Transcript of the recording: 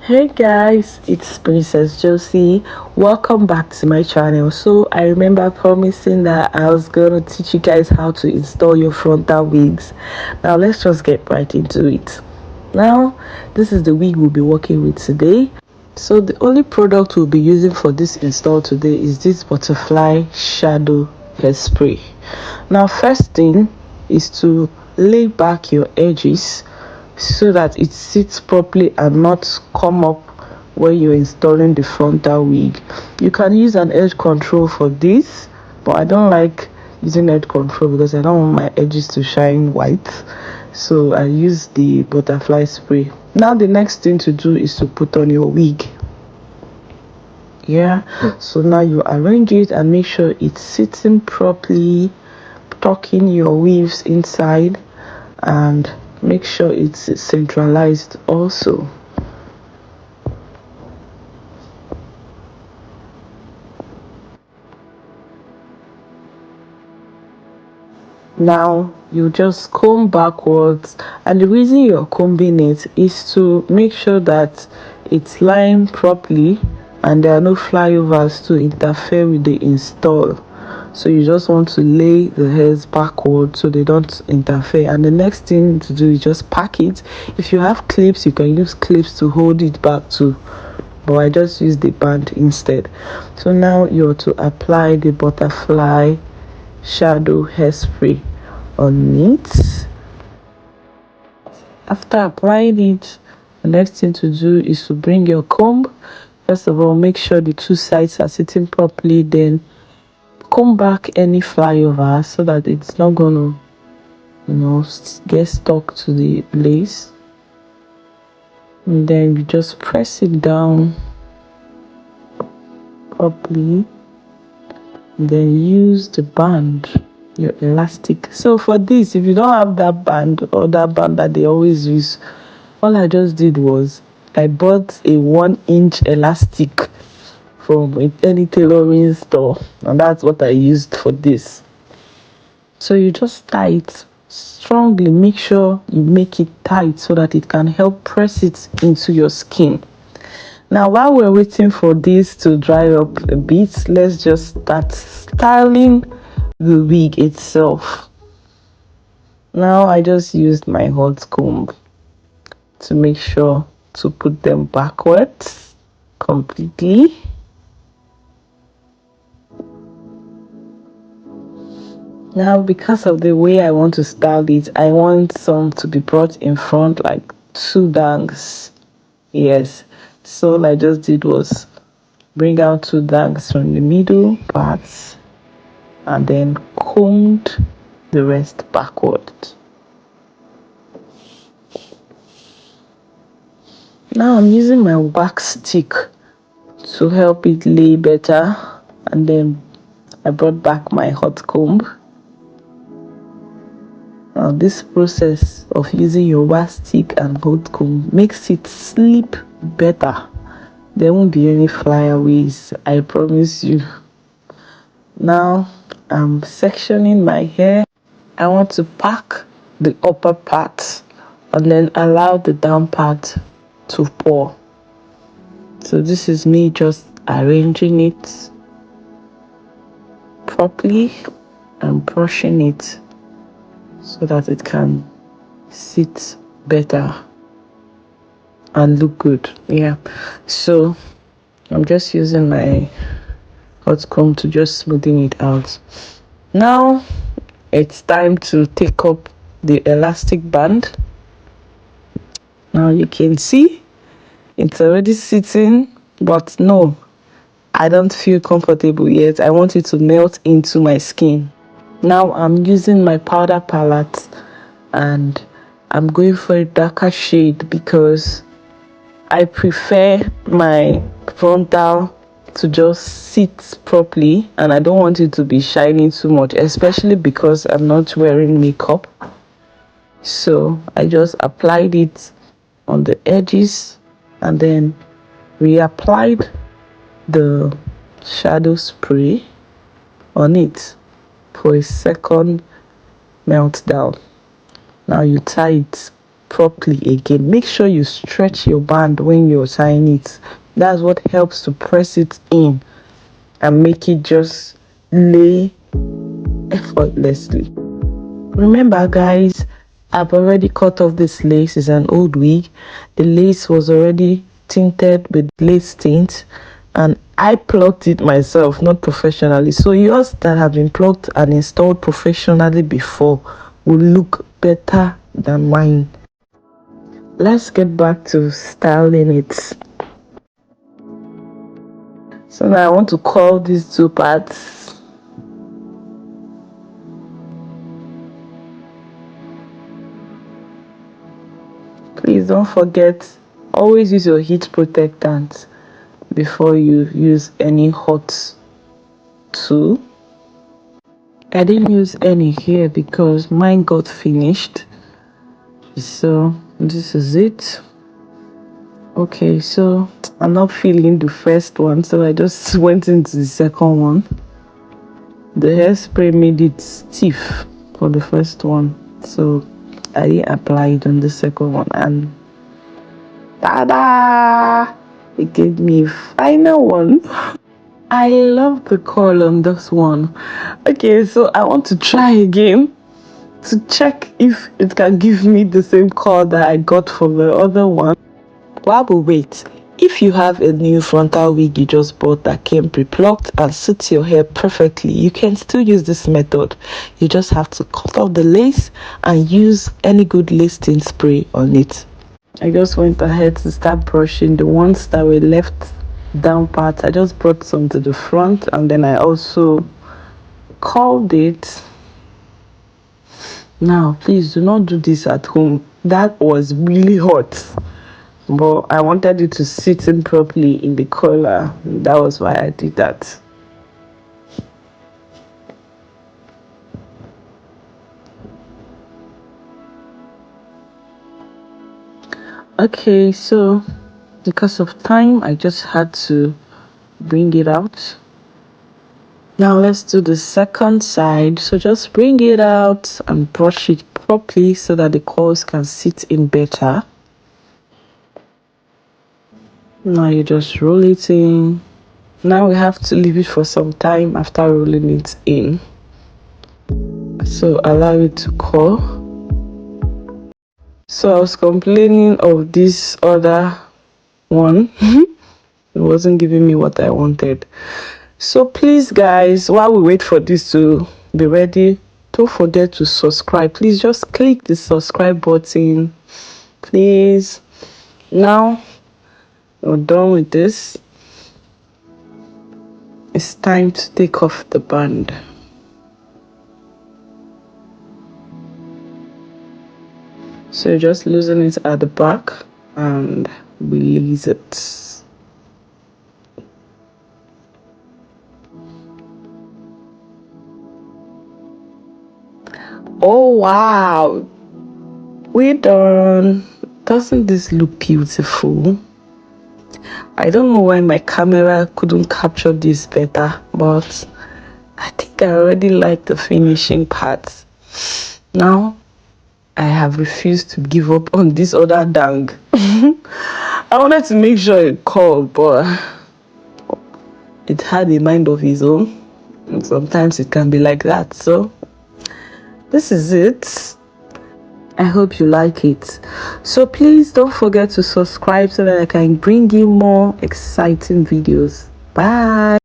Hey guys, it's Princess Josie. Welcome back to my channel. So I remember promising that I was gonna teach you guys how to install your frontal wigs. Now let's just get right into it. Now this is the wig we'll be working with today. So the only product we'll be using for this install today is this butterfly shadow hairspray. Now first thing is to lay back your edges so that it sits properly and not come up when you're installing the frontal wig. You can use an edge control for this, but I don't like using edge control because I don't want my edges to shine white, so I use the butterfly spray. Now the next thing to do is to put on your wig. So now you arrange it and make sure it's sitting properly, tucking your weaves inside, and make sure it's centralized also. Now you just comb backwards, and the reason you're combing it is to make sure that it's lying properly and there are no flyovers to interfere with the install. So you just want to lay the hairs backward so they don't interfere. And the next thing to do is just pack it. If you have clips, you can use clips to hold it back too, but I just use the band instead. So now you're to apply the butterfly shadow hairspray on it. After applying it, the next thing to do is to bring your comb. First of all, make sure the two sides are sitting properly, then comb back any flyover so that it's not gonna get stuck to the lace. And then you just press it down properly, and then use the band, your elastic. So for this, if you don't have that band or that band that they always use, all I just did was I bought a 1-inch elastic from any tailoring store, and that's what I used for this. So you just tie it strongly, make sure you make it tight so that it can help press it into your skin. Now while we're waiting for this to dry up a bit, let's just start styling the wig itself. Now I just used my hot comb to make sure to put them backwards completely. Now because of the way I want to style it, I want some to be brought in front, like 2 bangs. Yes, so all I just did was bring out 2 bangs from the middle parts and then combed the rest backward. Now I'm using my wax stick to help it lay better, and then I brought back my hot comb. Now this process of using your wax stick and hot comb makes it sleep better. There won't be any flyaways, I promise you. Now I'm sectioning my hair. I want to pack the upper part and then allow the down part to pour. So this is me just arranging it properly and brushing it so that it can sit better and look good. So I'm just using my hot comb to just smoothen it out. Now it's time to take up the elastic band. Now you can see it's already sitting, but no, I don't feel comfortable yet. I want it to melt into my skin. Now I'm using my powder palette and I'm going for a darker shade because I prefer my frontal to just sit properly, and I don't want it to be shining too much, especially because I'm not wearing makeup. So I just applied it on the edges and then reapplied the shadow spray on it for a second melt down. Now you tie it properly again. Make sure you stretch your band when you're tying it. That's what helps to press it in and make it just lay effortlessly. Remember guys, I've already cut off this lace. It's an old wig. The lace was already tinted with lace tint and I plucked it myself, not professionally. So yours that have been plucked and installed professionally before will look better than mine. Let's get back to styling it. So now I want to curl these two parts. Please don't forget, always use your heat protectant before you use any hot tool. I didn't use any here because mine got finished. So this is it. Okay, so I'm not feeling the first one, so I just went into the second one. The hairspray made it stiff for the first one, so I didn't apply it on the second one, and ta-da! It gave me a final one. I love the color on this one. Okay, so I want to try again to check if it can give me the same color that I got for the other one. While we wait, if you have a new frontal wig you just bought that came pre-plucked and suits your hair perfectly, you can still use this method. You just have to cut off the lace and use any good lace tint spray on it. I just went ahead to start brushing the ones that were left down parts. I just brought some to the front and then I also curled it. Now please do not do this at home. That was really hot, but I wanted it to sit in properly in the collar. That was why I did that. Okay, so because of time I just had to bring it out. Now let's do the second side. So just bring it out and brush it properly so that the curls can sit in better. Now you just roll it in. Now we have to leave it for some time after rolling it in. So allow it to curl. So I was complaining of this other one. It wasn't giving me what I wanted. So please guys, while we wait for this to be ready, don't forget to subscribe. Please just click the subscribe button, please. Now we're done with this. It's time to take off the band. So just loosen it at the back and release it. Oh wow, we're done. Doesn't this look beautiful? I don't know why my camera couldn't capture this better, but I think I already like the finishing part. Now I have refused to give up on this other dang. I wanted to make sure it called, but it had a mind of its own, and sometimes it can be like that. So this is it. I hope you like it. So please don't forget to subscribe so that I can bring you more exciting videos. Bye.